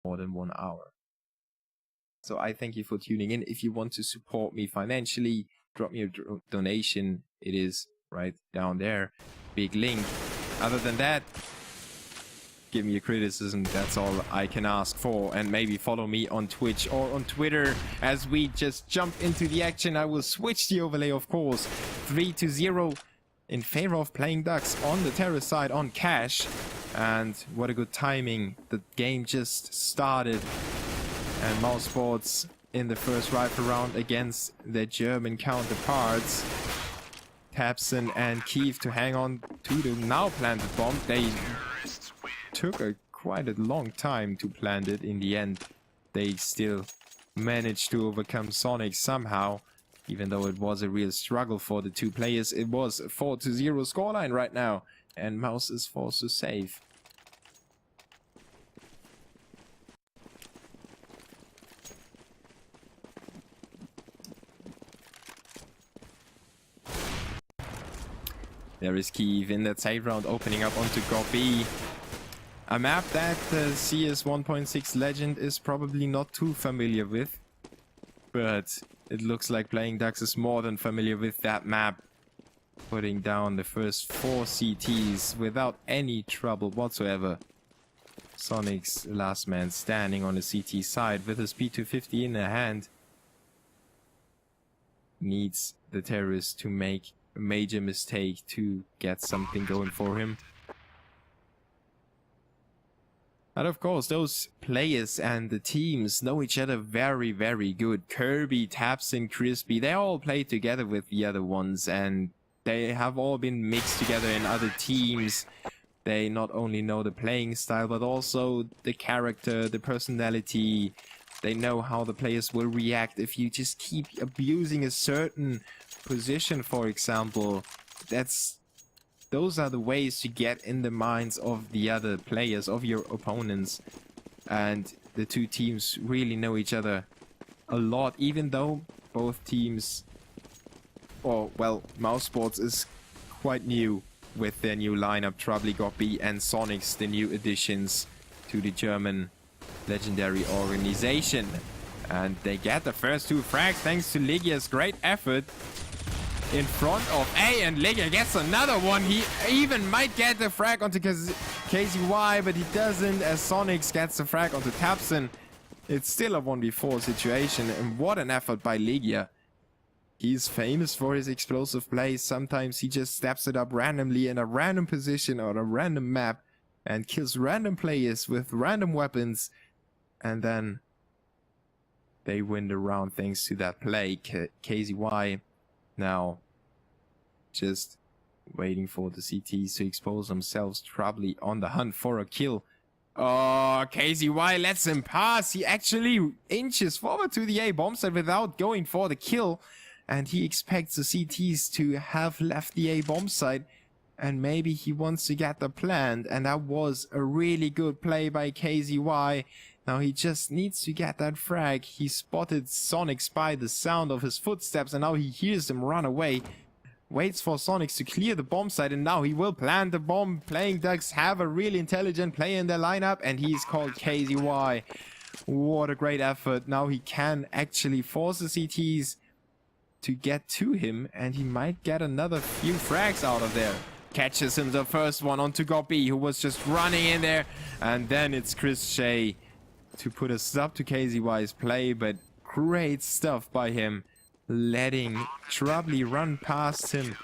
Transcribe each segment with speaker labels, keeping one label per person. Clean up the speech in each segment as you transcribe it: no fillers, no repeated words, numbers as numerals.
Speaker 1: more than 1 hour. So I thank you for tuning in. If you want to support me financially, drop me a donation. It is right down there. Big link. Other than that, give me a criticism. That's all I can ask for. And maybe follow me on Twitch or on Twitter as we just jump into the action. I will switch the overlay, of course. 3-0 in favor of Playing Ducks on the terrorist side on cash. And what a good timing. The game just started. And mousesports in the first rifle round against their German counterparts. Tapson and Kiev to hang on to the now planted bomb. They took quite a long time to plant it. In the end, they still managed to overcome Sonic somehow. Even though it was a real struggle for the two players. It was a 4-0 scoreline right now. And Mouse is forced to save. There is Kiev in that save round, opening up onto Gobi. A map that the CS 1.6 Legend is probably not too familiar with. But it looks like Playing Ducks is more than familiar with that map. Putting down the first 4 CTs without any trouble whatsoever. Sonic's last man standing on the CT side with his P250 in the hand. Needs the terrorist to make a major mistake to get something going for him. And of course, those players and the teams know each other very, very good. Kirby, Tapson, Crispy, they all play together with the other ones, and they have all been mixed together in other teams. They not only know the playing style, but also the character, the personality. They know how the players will react if you just keep abusing a certain position, for example. Those are the ways to get in the minds of the other players, of your opponents. And the two teams really know each other a lot, even though both teams, or well, mousesports is quite new with their new lineup. Troubly, Gobi and Sonics, the new additions to the German legendary organization. And they get the first 2 frags thanks to Ligia's great effort in front of A, and Ligia gets another one. He even might get the frag onto KZY, but he doesn't, as Sonics gets the frag onto Tapson. It's still a 1v4 situation, and what an effort by Ligia. He's famous for his explosive plays. Sometimes he just steps it up randomly in a random position on a random map and kills random players with random weapons, and then they win the round thanks to that play. KZY now just waiting for the CTs to expose themselves. Troubly on the hunt for a kill. Oh, KZY lets him pass. He actually inches forward to the A bomb site without going for the kill. And he expects the CTs to have left the A bomb site. And maybe he wants to get the plant. And that was a really good play by KZY. Now he just needs to get that frag. He spotted Sonics by the sound of his footsteps, and now he hears them run away. Waits for Sonics to clear the bomb site, and now he will plant the bomb. Playing Ducks have a really intelligent player in their lineup, and he's called KZY. What a great effort. Now he can actually force the CTs to get to him, and he might get another few frags out of there. Catches him the first one onto Gobi, who was just running in there, and then it's Chris Shea to put a stop to KZY's play, but great stuff by him, letting Troubly run past him.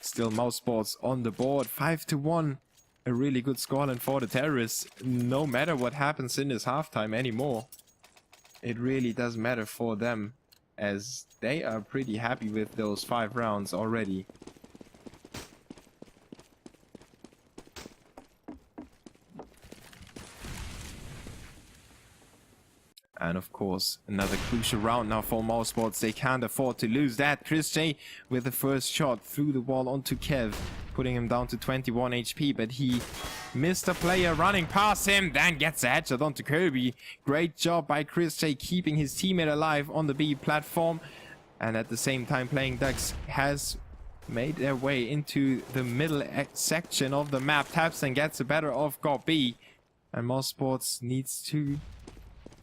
Speaker 1: Still mousesports on the board, 5-1. A really good scoreline for the terrorists, no matter what happens in this halftime anymore. It really doesn't matter for them, as they are pretty happy with those 5 rounds already. And of course, another crucial round now for mousesports. They can't afford to lose that. Chris J with the first shot through the wall onto Kev, putting him down to 21 HP, but he missed a player running past him, then gets a headshot onto Kirby. Great job by Chris J keeping his teammate alive on the B platform. And at the same time, Playing Ducks has made their way into the middle section of the map. Tabson gets the better of Gobi, and mousesports needs to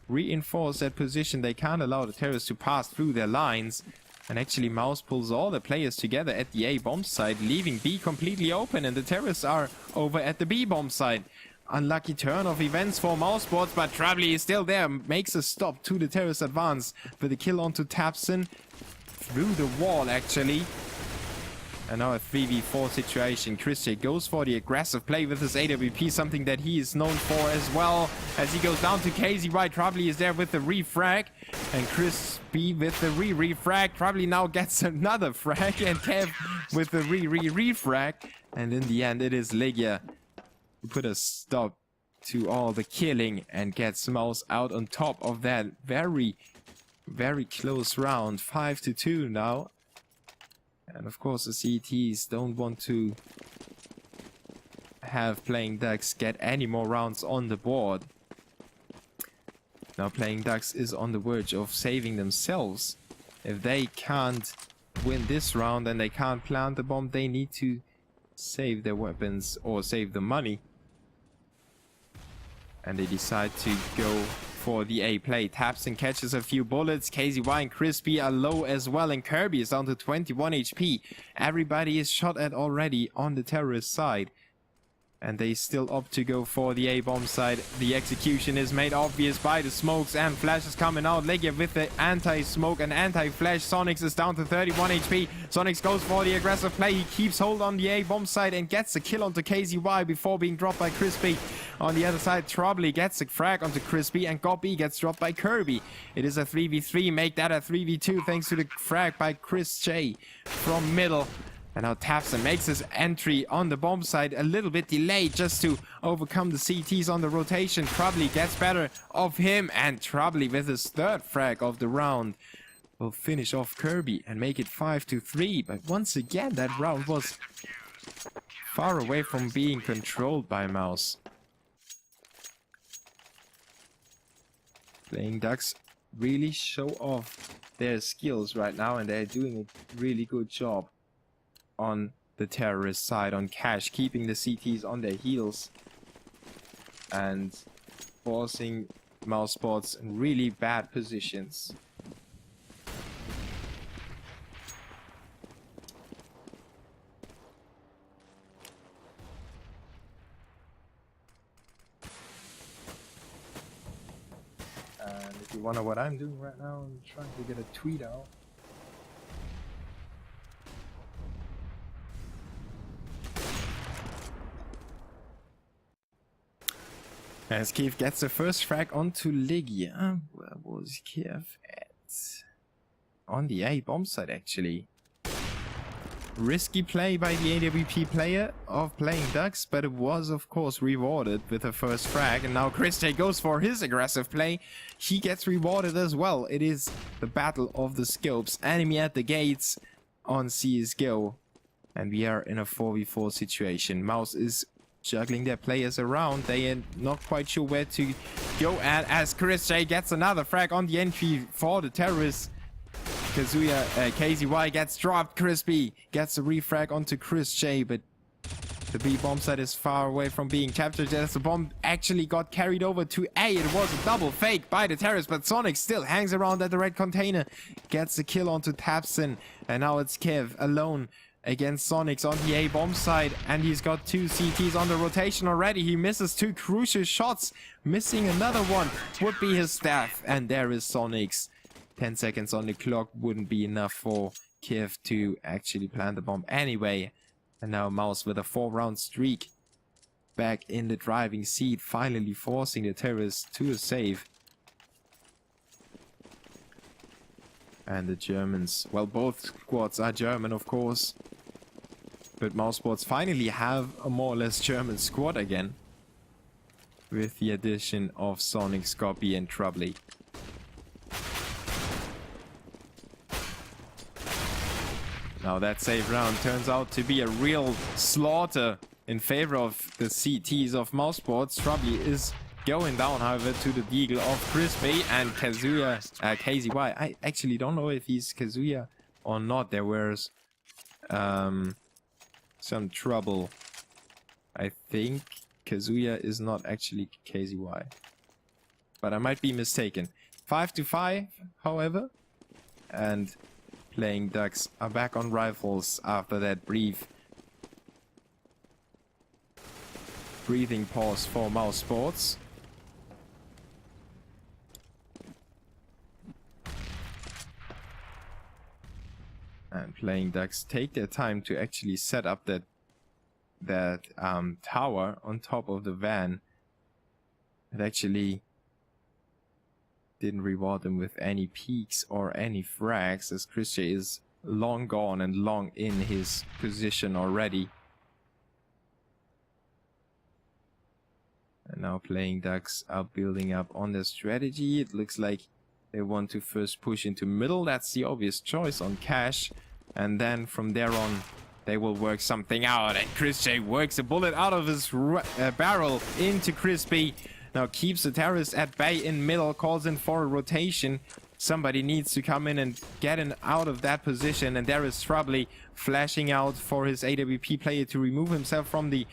Speaker 1: reinforce that position. They can't allow the terrorists to pass through their lines, and actually Mouse pulls all the players together at the A bomb site, leaving B completely open, and the terrorists are over at the B bomb site. Unlucky turn of events for mousesports, but Trably is still there, makes a stop to the terrorist advance with a kill onto Tabson through the wall actually. And now a 3v4 situation. Chris J goes for the aggressive play with his AWP, something that he is known for as well. As he goes down to KZY, Trably is there with the refrag. And Chris B with the refrag. Trably now gets another frag, and Kev with the refrag. And in the end, it is Legia who put a stop to all the killing and gets Mouse out on top of that very, very close round. 5-2 now. And of course the CTs don't want to have Playing Ducks get any more rounds on the board. Now Playing Ducks is on the verge of saving themselves. If they can't win this round and they can't plant the bomb, they need to save their weapons or save the money. And they decide to go for the A play. Tabson catches a few bullets. KZY and Crispy are low as well, and Kirby is down to 21 HP. Everybody is shot at already on the terrorist side, and they still opt to go for the A bomb side. The execution is made obvious by the smokes and flashes coming out. Legia with the anti-smoke and anti-flash. Sonics is down to 31 HP. Sonics goes for the aggressive play. He keeps hold on the A bomb side and gets the kill onto KZY before being dropped by Crispy. On the other side, Trobly gets a frag onto Crispy, and Gobi gets dropped by Kirby. It is a 3v3. Make that a 3v2 thanks to the frag by Chris J from middle. And now Tabson makes his entry on the bomb side a little bit delayed just to overcome the CTs on the rotation. Trobly gets better of him, and Trobly with his third frag of the round will finish off Kirby and make it 5-3. But once again, that round was far away from being controlled by Mouse. Playing Ducks really show off their skills right now, and they're doing a really good job on the terrorist side, on Cash, keeping the CTs on their heels and forcing mousesports in really bad positions. And if you wonder what I'm doing right now, I'm trying to get a tweet out. As Kiev gets the first frag onto Legia. Where was Kiev at? On the A bomb site actually. Risky play by the AWP player of Playing Ducks, but it was of course rewarded with a first frag. And now Chris J goes for his aggressive play. He gets rewarded as well. It is the battle of the scopes. Enemy at the gates on CSGO. And we are in a 4v4 situation. Mouse is juggling their players around. They are not quite sure where to go at, as Chris J gets another frag on the entry for the terrorists. KZY gets dropped. Crispy gets a refrag onto Chris J, but the B bomb site is far away from being captured as the bomb actually got carried over to A. It was a double fake by the terrorists, but Sonic still hangs around at the red container, gets the kill onto Tabson, and now it's Kev alone against Sonics on the A bomb side, and he's got two CTs on the rotation already. He misses two crucial shots. Missing another one would be his death, and there is Sonics. 10 seconds on the clock wouldn't be enough for Kiev to actually plant the bomb anyway. And now Mouse with a 4-round streak back in the driving seat, finally forcing the terrorists to a save. And the Germans, well, both squads are German of course, but mousesports finally have a more or less German squad again, with the addition of Sonic, Scorpy and Trubly. Now that save round turns out to be a real slaughter in favor of the CTs of mousesports. Trubly is going down, however, to the deagle of Crispy, and KZY. I actually don't know if he's Kazuya or not. There was some trouble. I think Kazuya is not actually KZY, but I might be mistaken. 5-5, however, and Playing Ducks are back on rifles after that brief breathing pause for mousesports. And Playing Ducks take their time to actually set up that tower on top of the van. It actually didn't reward them with any peaks or any frags, as Christian is long gone and long in his position already. And now Playing Ducks are building up on their strategy. It looks like they want to first push into middle. That's the obvious choice on cash. And then from there on, they will work something out. And Christian works a bullet out of his barrel into Crispy. Now keeps the terrorist at bay in middle, calls in for a rotation. Somebody needs to come in and get in out of that position. And there is Troubley flashing out for his AWP player to remove himself from the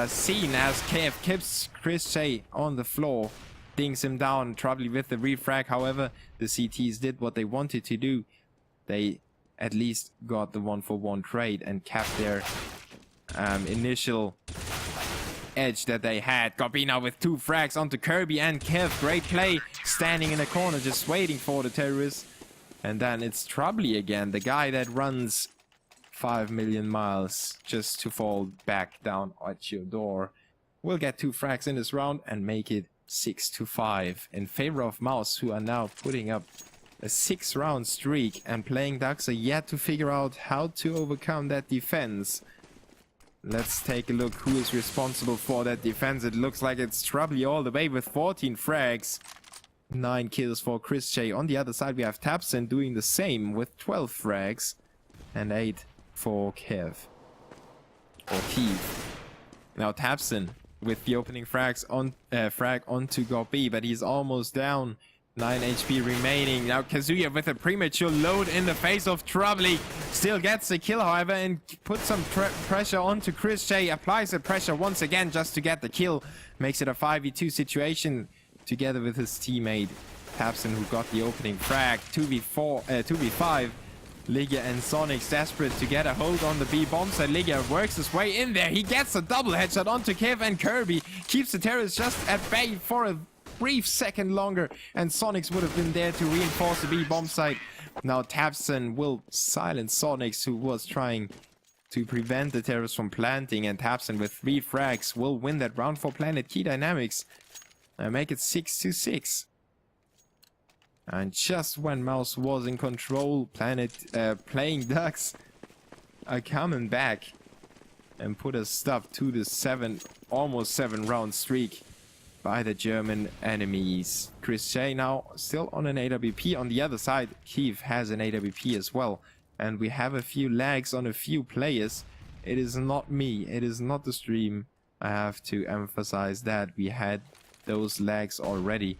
Speaker 1: scene as KF keeps Christian on the floor. Dings him down, Troubley with the refrag. However, the CTs did what they wanted to do. They at least got the 1-for-1 trade and kept their initial edge that they had. Gorbina with 2 frags onto Kirby and Kev. Great play, standing in the corner just waiting for the terrorists. And then it's Troubley again, the guy that runs 5 million miles just to fall back down at your door. We'll get 2 frags in this round and make it 6-5 in favor of Mouse, who are now putting up a 6-round streak, and Playing Ducks are yet to figure out how to overcome that defense. Let's take a look who is responsible for that defense. It looks like it's Troubley all the way with 14 frags. 9 kills for Chris J. On the other side we have Tapson doing the same with 12 frags. And 8 for Kev. Or Keith. Now Tapson with the opening frags on frag onto Gorby, but he's almost down. 9 HP remaining. Now Kazuya with a premature load in the face of Troubley. Still gets the kill, however, and puts some pressure onto Chris J. Applies the pressure once again just to get the kill. Makes it a 5v2 situation together with his teammate Tapson, who got the opening frag. 2v5. Ligia and Sonics desperate to get a hold on the B bomb site. Ligia works his way in there. He gets a double headshot onto Kev, and Kirby keeps the terrorists just at bay for a brief second longer, and Sonics would have been there to reinforce the B bomb site. Now Tapson will silence Sonics, who was trying to prevent the terrorists from planting, and Tapson with 3 frags will win that round for Planet Key Dynamics and make it 6-6. And just when Mouse was in control, Playing Ducks are coming back and put a stop to the almost 7-round streak by the German enemies. Chris J now still on an AWP. On the other side, Keith has an AWP as well. And we have a few lags on a few players. It is not me. It is not the stream. I have to emphasize that we had those lags already.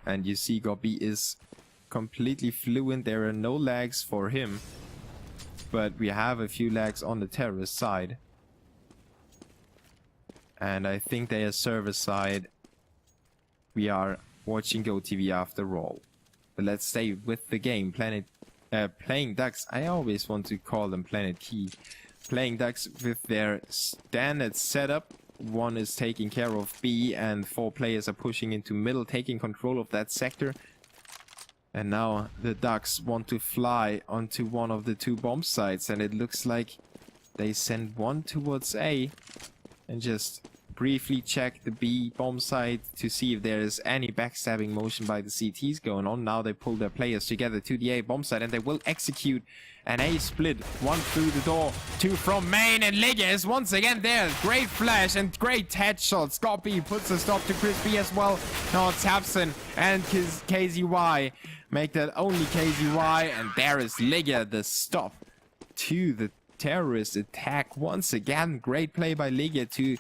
Speaker 1: And you see Gorby is completely fluent. There are no lags for him. But we have a few lags on the terrorist side. And I think they are server side. We are watching GoTV after all. But let's stay with the game. Playing Ducks. I always want to call them Planet Key. Playing Ducks with their standard setup. 1 is taking care of B, and 4 players are pushing into middle, taking control of that sector. And now the Ducks want to fly onto one of the 2 bomb sites, and it looks like they send 1 towards A and just briefly check the B bomb site to see if there is any backstabbing motion by the CTs going on. Now they pull their players together to the A bomb site, and they will execute an A split. 1 through the door, 2 from main, and Ligia is once again there. Great flash and great headshots. Scorpy puts a stop to Crispy as well. Now it's Tapson and his KZY make that only KZY, and there is Ligia, the stop to the terrorist attack once again. Great play by Ligia to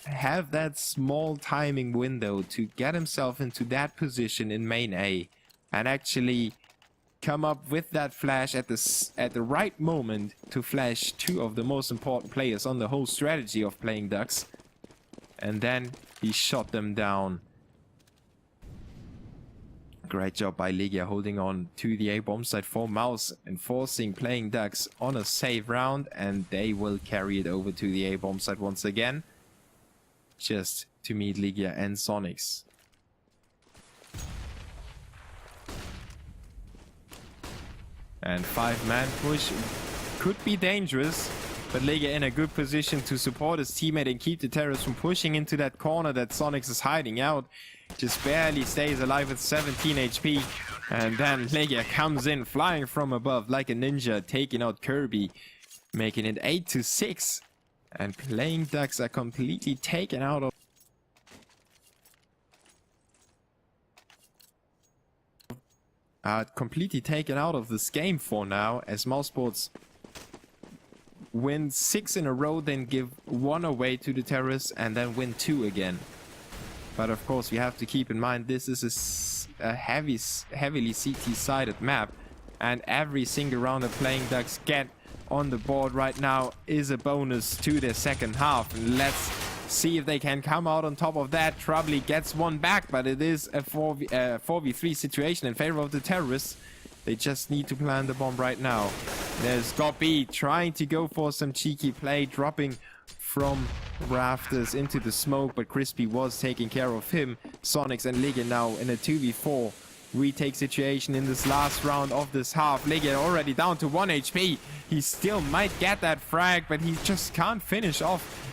Speaker 1: have that small timing window to get himself into that position in main A and actually come up with that flash at the right moment to flash two of the most important players on the whole strategy of playing Ducks. And then he shot them down. Great job by Legia holding on to the A bomb site for Mouse and forcing playing Ducks on a save round, and they will carry it over to the A bomb site once again, just to meet Legia and Sonics. And 5-man push could be dangerous, but Legia in a good position to support his teammate and keep the terrorists from pushing into that corner that Sonics is hiding out. Just barely stays alive with 17 HP. And then Legia comes in flying from above like a ninja, taking out Kirby, making it 8-6. And playing Ducks are completely taken out of this game for now, as mousesports win 6 in a row, then give 1 away to the terrorists, and then win 2 again. But of course, we have to keep in mind this is a heavily CT-sided map, and every single round that playing Ducks get on the board right now is a bonus to their second half. Let's see if they can come out on top of that. Troubly gets one back, but it is a 4v3 situation in favor of the terrorists. They just need to plant the bomb right now. There's Goppy trying to go for some cheeky play, dropping from rafters into the smoke, but Crispy was taking care of him. Sonics and Legia now in a 2v4 retake situation in this last round of this half. Legia already down to 1 HP. He still might get that frag, but he just can't finish off.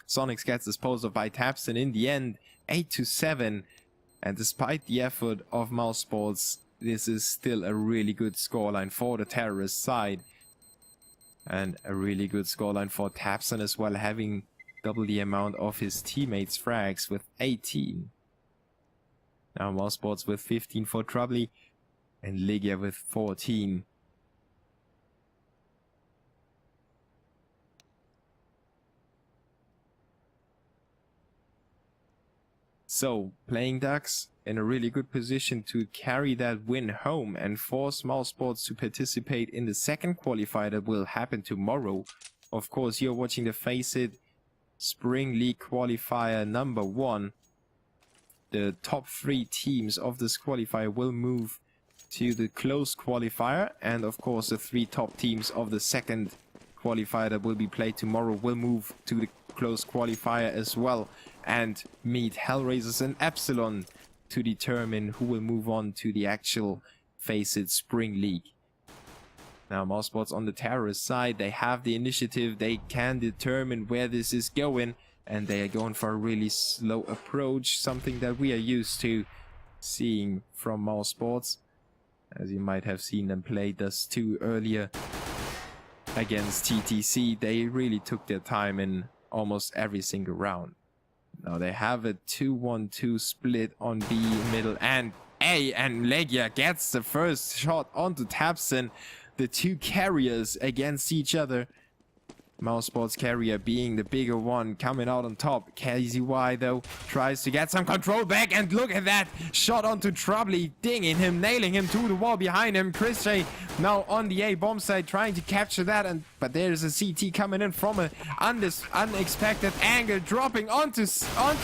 Speaker 1: Sonics gets disposed of by Tapson in the end, 8-7. And despite the effort of mousesports, this is still a really good scoreline for the terrorist side. And a really good scoreline for Tapson as well, having double the amount of his teammates' frags with 18. Now mousesports with 15 for Troubly, and Legia with 14. So, playing Ducks in a really good position to carry that win home and force mousesports to participate in the second qualifier that will happen tomorrow. Of course, you're watching the FACEIT Spring League qualifier number 1. The top 3 teams of this qualifier will move to the closed qualifier, and of course the 3 top teams of the second qualifier that will be played tomorrow will move to the closed qualifier as well, and meet Hellraisers and Epsilon to determine who will move on to the actual FACEIT Spring League. Now mousesports on the terrorist side, they have the initiative, they can determine where this is going, and they are going for a really slow approach, something that we are used to seeing from mousesports, as you might have seen them play Dust 2 earlier against TTC. They really took their time in almost every single round. Now they have a 2-1-2 split on B, middle and A, and Legia gets the first shot onto Tapson. The 2 carriers against each other. Mousesports carrier being the bigger one, coming out on top. KZY though tries to get some control back, and look at that shot onto Troubly, dinging him, nailing him to the wall behind him. Chris J now on the A bomb site trying to capture that, but there's a CT coming in from an unexpected angle, dropping onto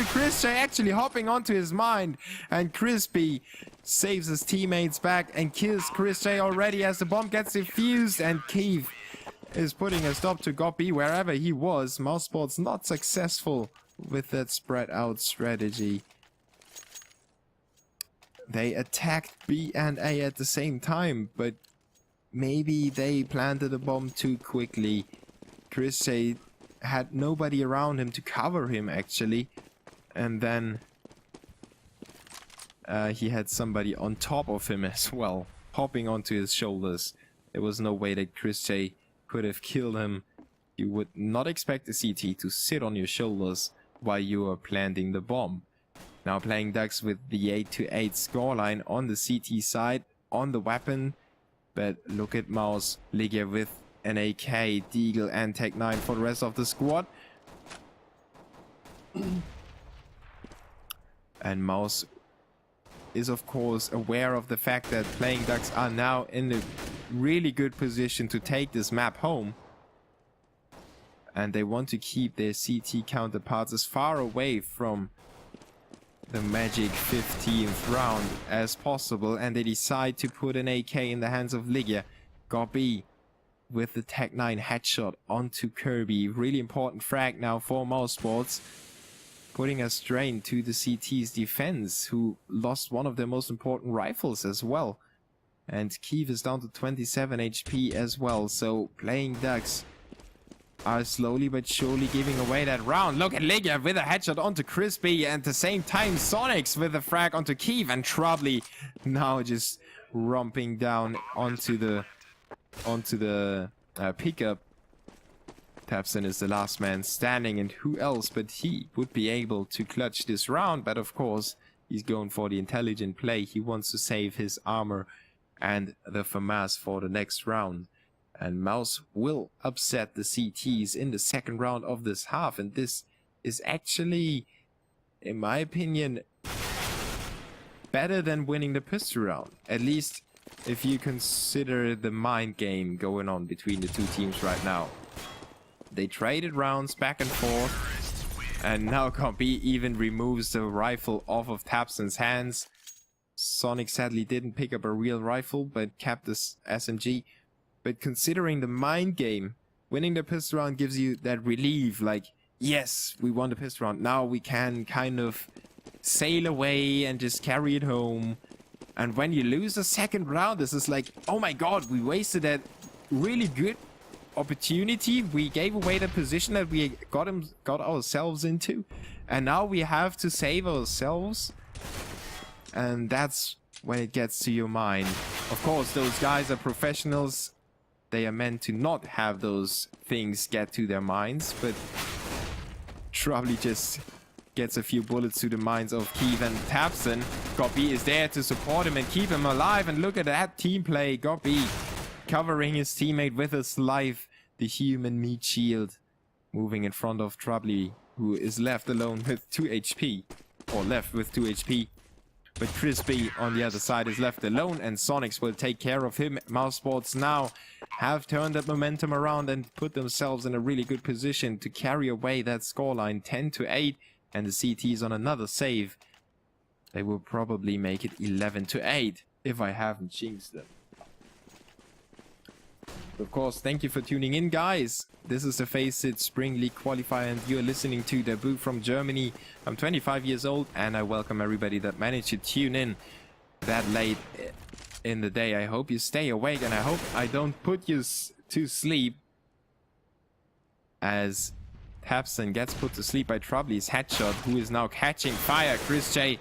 Speaker 1: Chris J, actually hopping onto his mind, and Crispy saves his teammates back and kills Chris J already as the bomb gets defused, and Keith is putting a stop to Goppy wherever he was. Mousesports not successful with that spread out strategy. They attacked B and A at the same time, but maybe they planted a bomb too quickly. Chris J had nobody around him to cover him actually, and then he had somebody on top of him as well, hopping onto his shoulders. There was no way that Chris J could have killed him. You would not expect a CT to sit on your shoulders while you are planting the bomb. Now playing Ducks with the 8-8 scoreline on the CT side, on the weapon. But look at Mouse, Legia with an AK, Deagle and Tech 9 for the rest of the squad. And Mouse is of course aware of the fact that Playing Ducks are now in a really good position to take this map home. And they want to keep their CT counterparts as far away from the magic 15th round as possible. And they decide to put an AK in the hands of Ligia. Gobi with the Tech 9 headshot onto Kirby. Really important frag now for mousesports. Putting a strain to the CT's defense, who lost one of their most important rifles as well. And Kiev is down to 27 HP as well. So Playing Ducks are slowly but surely giving away that round. Look at Ligia with a headshot onto Crispy, and at the same time Sonics with a frag onto Kiev, and Trubly now just romping down onto the pickup. Tapson is the last man standing, and who else but he would be able to clutch this round? But of course, he's going for the intelligent play. He wants to save his armor and the FAMAS for the next round. And Mouse will upset the CTs in the second round of this half. And this is actually, in my opinion, better than winning the pistol round. At least if you consider the mind game going on between the two teams right now. They traded rounds back and forth, and now Combi even removes the rifle off of Tapson's hands. Sonic sadly didn't pick up a real rifle, but kept this SMG. But considering the mind game, winning the pistol round gives you that relief, like, yes, we won the pistol round. Now we can kind of sail away and just carry it home. And when you lose the second round, this is like, oh my god, we wasted that really good opportunity. We gave away the position that we got ourselves into, and now we have to save ourselves. And that's when it gets to your mind. Of course, those guys are professionals. They are meant to not have those things get to their minds, but Trubly just gets a few bullets to the minds of Kiev and Tapson. Gobi is there to support him and keep him alive, and look at that team play. Gobi covering his teammate with his life, the human meat shield, moving in front of Trubly, who is left alone with 2 HP, or left with 2 HP. But Crispy on the other side is left alone, and Sonics will take care of him. mousesports now have turned that momentum around and put themselves in a really good position to carry away that scoreline 10-8, and the CTs on another save. They will probably make it 11-8 if I haven't jinxed them. Of course, thank you for tuning in, guys. This is the FACEIT Spring League qualifier, and you're listening to Debut from Germany. I'm 25 years old, and I welcome everybody that managed to tune in that late in the day. I hope you stay awake, and I hope I don't put you to sleep, as Tapson gets put to sleep by Trubly's headshot, who is now catching fire. Chris J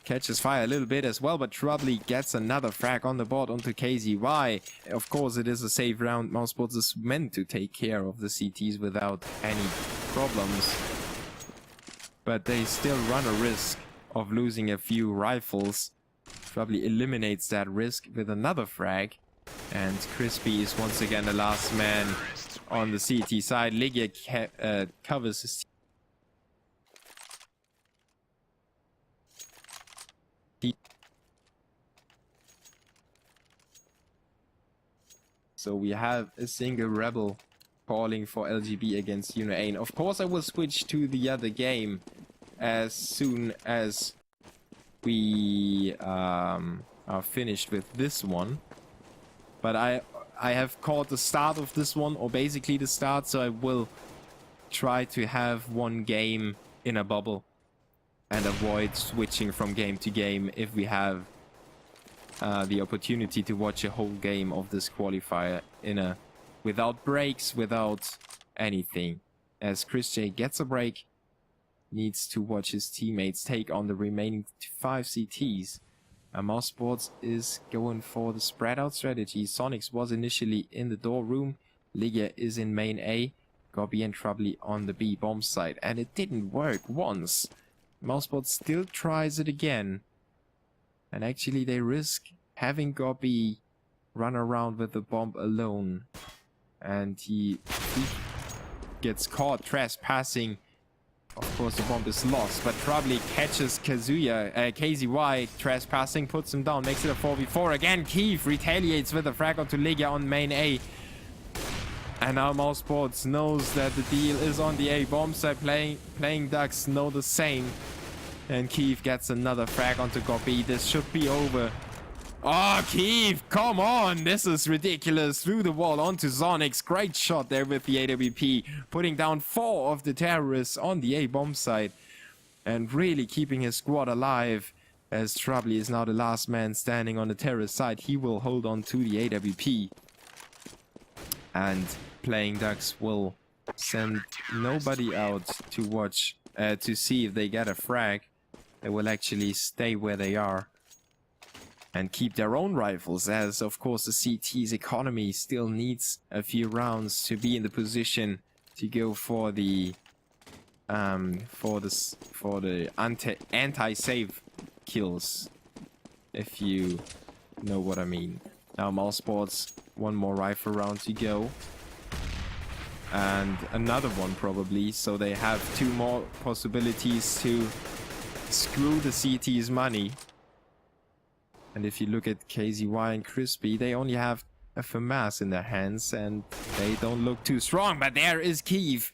Speaker 1: catches fire a little bit as well, but Trubly gets another frag on the board onto KZY. Of course, it is a safe round. mousesports is meant to take care of the CTs without any problems, but they still run a risk of losing a few rifles. Trubly eliminates that risk with another frag, and Crispy is once again the last man on the CT side. Ligia covers his So we have a single rebel calling for LGB against Unain. Of course, I will switch to the other game as soon as we are finished with this one. But I have caught the start of this one, or basically the start, so I will try to have one game in a bubble and avoid switching from game to game if we have the opportunity to watch a whole game of this qualifier without breaks, without anything. As Chris J gets a break, needs to watch his teammates take on the remaining 5 CTs. mousesports is going for the spread out strategy. Sonics was initially in the door room. Ligia is in main A. Gobi and Trubly on the B bomb site, and it didn't work once. mousesports still tries it again. And actually they risk having Gobi run around with the bomb alone. And he gets caught trespassing Of course, the bomb is lost, but probably catches KZY trespassing, puts him down, makes it a 4v4 again. Keith retaliates with a frag onto Ligia on main A. And now mousesports knows that the deal is on the A bomb side. Playing Ducks know the same. And Keith gets another frag onto Gobi. This should be over. Oh, Keith, come on. This is ridiculous. Through the wall onto Zonix. Great shot there with the AWP. Putting down 4 of the terrorists on the A bomb side. And really keeping his squad alive. As Troubley is now the last man standing on the terrorist side. He will hold on to the AWP. And Playing Ducks will send nobody out to watch, to see if they get a frag. They will actually stay where they are and keep their own rifles, as of course the CT's economy still needs a few rounds to be in the position to go for the anti-save kills, if you know what I mean. Now mousesports, one more rifle round to go. And another one probably, so they have 2 more possibilities to screw the CT's money. And if you look at KZY and Crispy, they only have a FAMAS in their hands and they don't look too strong. But there is Keith,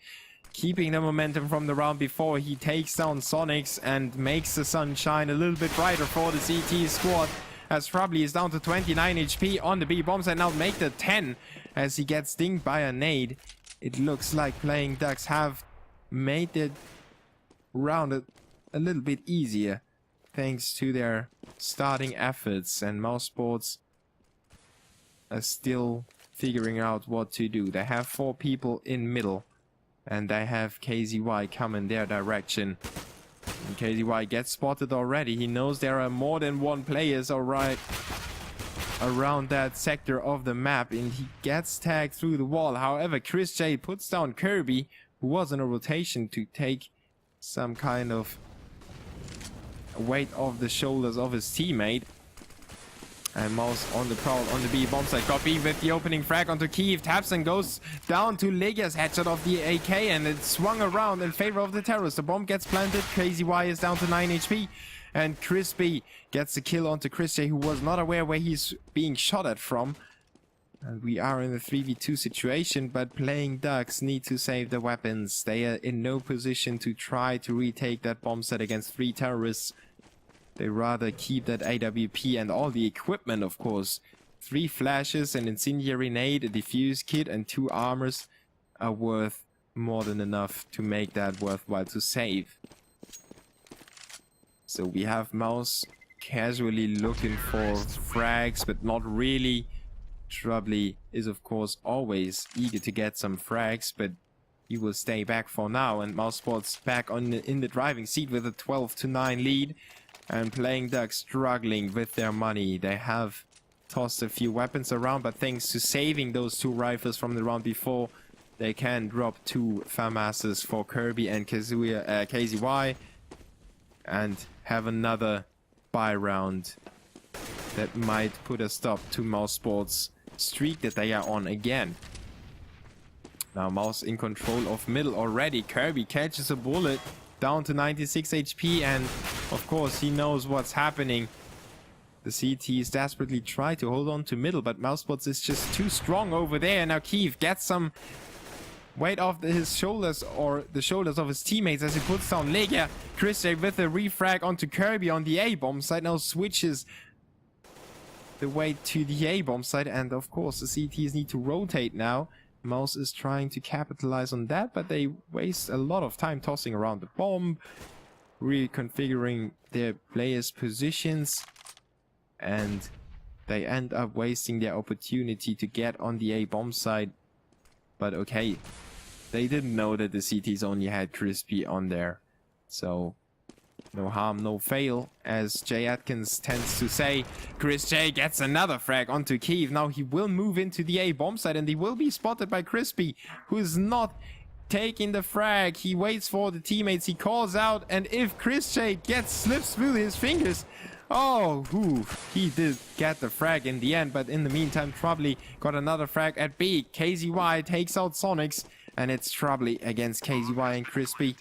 Speaker 1: keeping the momentum from the round before. He takes down Sonics and makes the sun shine a little bit brighter for the CT squad. As Troubley is down to 29 HP on the B bombs and now make the 10 as he gets dinged by a nade. It looks like Playing Ducks have made the round a little bit easier thanks to their starting efforts, and mousesports are still figuring out what to do. They have 4 people in middle and they have KZY coming their direction. And KZY gets spotted already. He knows there are more than 1 players around that sector of the map, and he gets tagged through the wall. However, Chris J puts down Kirby, who was in a rotation to take some kind of weight off the shoulders of his teammate. And Mouse on the prowl on the B bomb side. Got B with the opening frag onto Kiev. Taps and goes down to Ligia's headshot of the AK, and it swung around in favor of the terrorists. The bomb gets planted. KZY is down to 9 HP. And Crispy gets the kill onto Chris J, who was not aware where he's being shot at from. And we are in a 3v2 situation, but Playing Ducks need to save the weapons. They are in no position to try to retake that bomb set against 3 terrorists. They rather keep that AWP and all the equipment, of course. 3 flashes, an incendiary nade, a defuse kit, and 2 armors are worth more than enough to make that worthwhile to save. So we have Mouse casually looking for frags, but not really. Troubley is of course always eager to get some frags, but he will stay back for now. And mousesports back in the driving seat with a 12-9 lead. And Playing Ducks struggling with their money. They have tossed a few weapons around, but thanks to saving those 2 rifles from the round before, they can drop 2 FAMASs for Kirby and KZY and have another buy round that might put a stop to mousesports' streak that they are on again. Now Mouse in control of middle already. Kirby catches a bullet down to 96 HP, and of course he knows what's happening. The CTs desperately try to hold on to middle, but mousesports is just too strong over there. Now Keith gets some weight off his shoulders, or the shoulders of his teammates, as he puts down Legia. Chris J with a refrag onto Kirby on the A-bomb side, now switches the weight to the A-bomb side, and of course the CTs need to rotate now. Mouse is trying to capitalize on that, but they waste a lot of time tossing around the bomb, reconfiguring their players' positions, and they end up wasting their opportunity to get on the A-bomb side. But okay, they didn't know that the CTs only had Crispy on there, so no harm, no fail, as Jay Atkins tends to say. Chris J gets another frag onto Keith. Now he will move into the A bomb site, and he will be spotted by Crispy, who is not taking the frag. He waits for the teammates, he calls out, and if Chris J slips through his fingers, oh, he did get the frag in the end, but in the meantime, Troubley got another frag at B. KZY takes out Sonics, and it's Troubley against KZY and Crispy.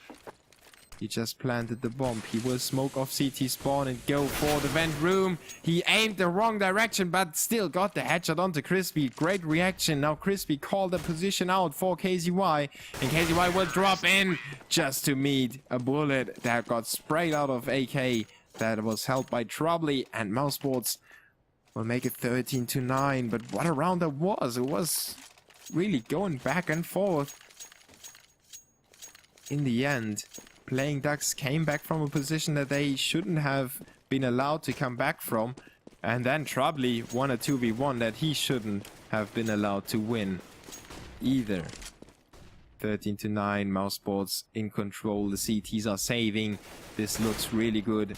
Speaker 1: He just planted the bomb. He will smoke off CT spawn and go for the vent room. He aimed the wrong direction, but still got the headshot onto Crispy. Great reaction. Now Crispy called the position out for KZY. And KZY will drop in just to meet a bullet that got sprayed out of AK. That was held by Troubly, and mousesports will make it 13-9. But what a round that was. It was really going back and forth. In the end, Playing Ducks came back from a position that they shouldn't have been allowed to come back from. And then Troubly won a 2v1 that he shouldn't have been allowed to win either. 13-9, mousesports in control. The CTs are saving. This looks really good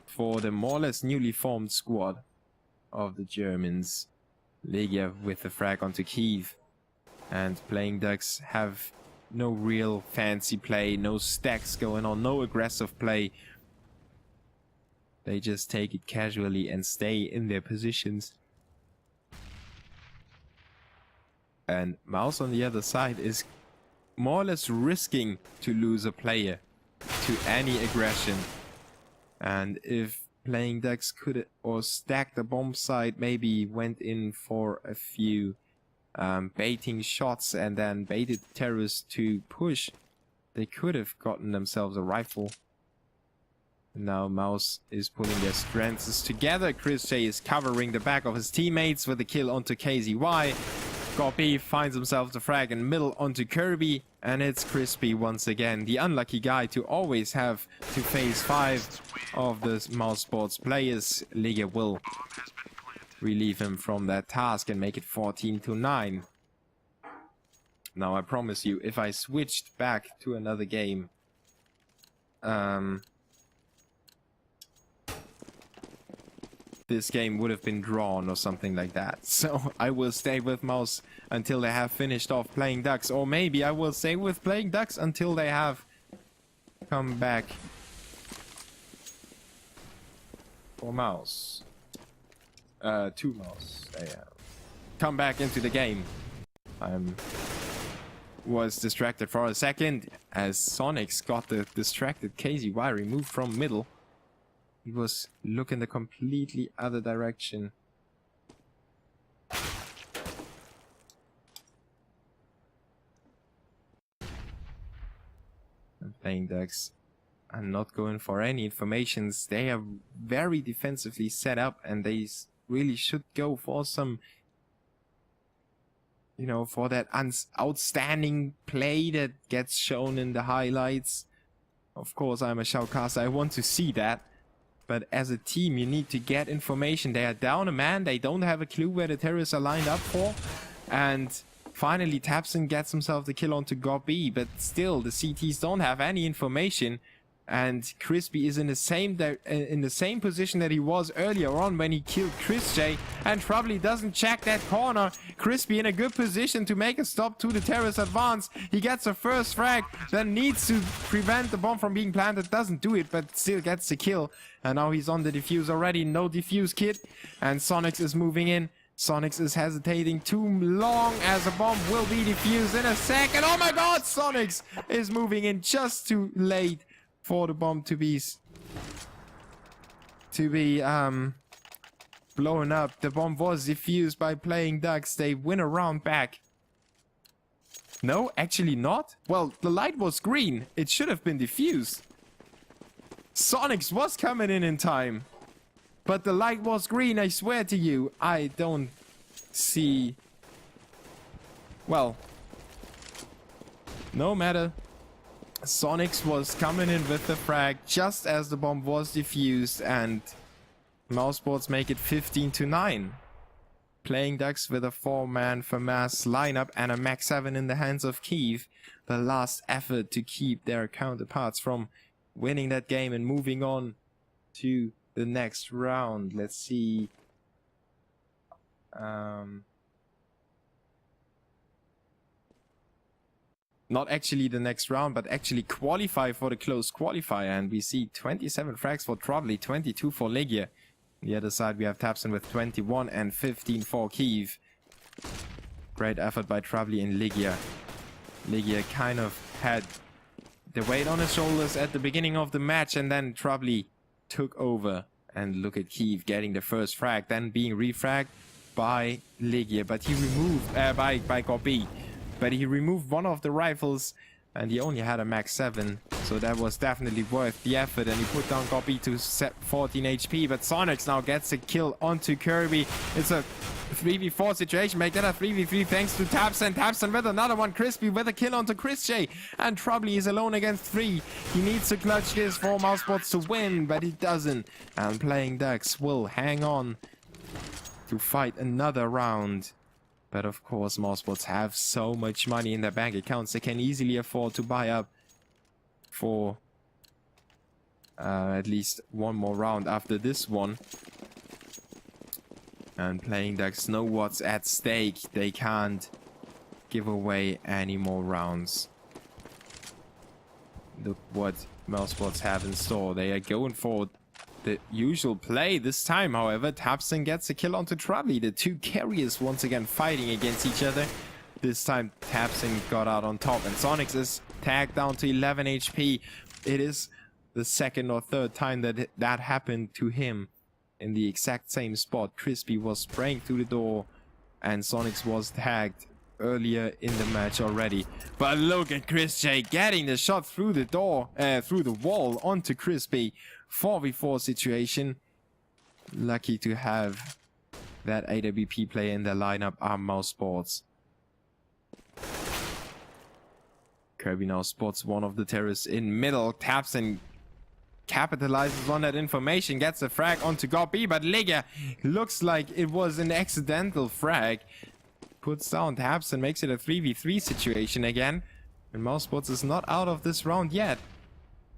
Speaker 1: for the more or less newly formed squad of the Germans. Legia with the frag onto Kiev. And Playing Ducks have no real fancy play, no stacks going on, no aggressive play. They just take it casually and stay in their positions. And Mouse on the other side is more or less risking to lose a player to any aggression. And if Playing Ducks could or stack the bomb side, maybe went in for a few baiting shots and then baited terrorists to push, they could have gotten themselves a rifle. Now Mouse is pulling their strengths together. Chris J is covering the back of his teammates with a kill onto KZY. Goppy finds himself the frag in middle onto Kirby, and it's Crispy once again, the unlucky guy to always have to face 5 of the mousesports players. Liga will relieve him from that task and make it 14-9. Now I promise you, if I switched back to another game, this game would have been drawn or something like that. So I will stay with Mouse until they have finished off Playing Ducks, or maybe I will stay with Playing Ducks until they have come back for Mouse. To Mouse. They come back into the game. Was distracted for a second as Sonics got the distracted KZY removed from middle. He was looking the completely other direction. And Playing Ducks are not going for any informations. They are very defensively set up, and they really should go for some, you know, for that outstanding play that gets shown in the highlights. Of course, I'm a shoutcaster. I want to see that. But as a team, you need to get information. They are down a man. They don't have a clue where the terrorists are lined up for. And finally, Tapson gets himself the kill onto Gob-B. But still, the CTs don't have any information. And Crispy is in the same position that he was earlier on when he killed Chris J, and probably doesn't check that corner. Crispy in a good position to make a stop to the terrorist advance. He gets a first frag, then needs to prevent the bomb from being planted. Doesn't do it, but still gets the kill. And now he's on the defuse already. No defuse kit. And Sonics is moving in. Sonics is hesitating too long as a bomb will be defused in a second. Oh my god, Sonics is moving in just too late for the bomb to be blown up. The bomb was defused by Playing Ducks. They win a round back. No, actually not. Well, the light was green. It should have been defused. Sonics was coming in time. But the light was green, I swear to you. I don't see... Well, no matter. Sonics was coming in with the frag just as the bomb was defused, and mousesports make it 15-9. Playing Ducks with a 4-man FAMAS lineup and a Max 7 in the hands of Kiev. The last effort to keep their counterparts from winning that game and moving on to the next round. Let's see. Not actually the next round, but actually qualify for the closed qualifier. And we see 27 frags for Troubly, 22 for Legia. On the other side, we have Tapson with 21 and 15 for Kiev. Great effort by Troubly and Legia. Legia kind of had the weight on his shoulders at the beginning of the match, and then Troubley took over. And look at Keith getting the first frag, then being refragged by Ligia, but he removed by Gobi, but he removed one of the rifles, and he only had a max 7, so that was definitely worth the effort. And he put down Gobi to 14 HP, but Sonics now gets a kill onto Kirby. It's a 3v4 situation, make that a 3v3 thanks to Tabson. Tabson with another one, Crispy with a kill onto Chris J, and Troubley is alone against 3. He needs to clutch this for mousesports to win, but he doesn't, and Playing Ducks will hang on to fight another round. But of course, mousesports have so much money in their bank accounts, they can easily afford to buy up for at least one more round after this one. And Playing Ducks know what's at stake. They can't give away any more rounds. Look what mousesports have in store. They are going for the usual play. This time, however, Tabson gets a kill onto Troubley. The two carriers once again fighting against each other. This time, Tabson got out on top, and Sonics is tagged down to 11 HP. It is the second or third time that that happened to him. In the exact same spot, Crispy was spraying through the door, and Sonics was tagged earlier in the match already. But look at Chris J getting the shot through the door, through the wall onto Crispy. 4v4 situation. Lucky to have that AWP player in their lineup are mousesports. Kirby now spots one of the terrorists in middle, taps and capitalizes on that information, gets a frag onto Gobi, but Ligia looks like it was an accidental frag. Puts down taps and makes it a 3v3 situation again. And mousesports is not out of this round yet.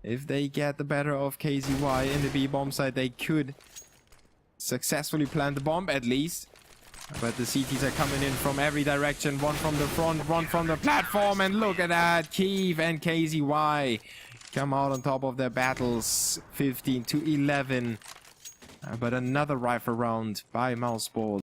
Speaker 1: If they get the better of KZY in the B bomb side, they could successfully plant the bomb at least. But the CTs are coming in from every direction. One from the front, one from the platform. And look at that. Keith and KZY come out on top of their battles. 15 to 11. But another rifle round by mousesports.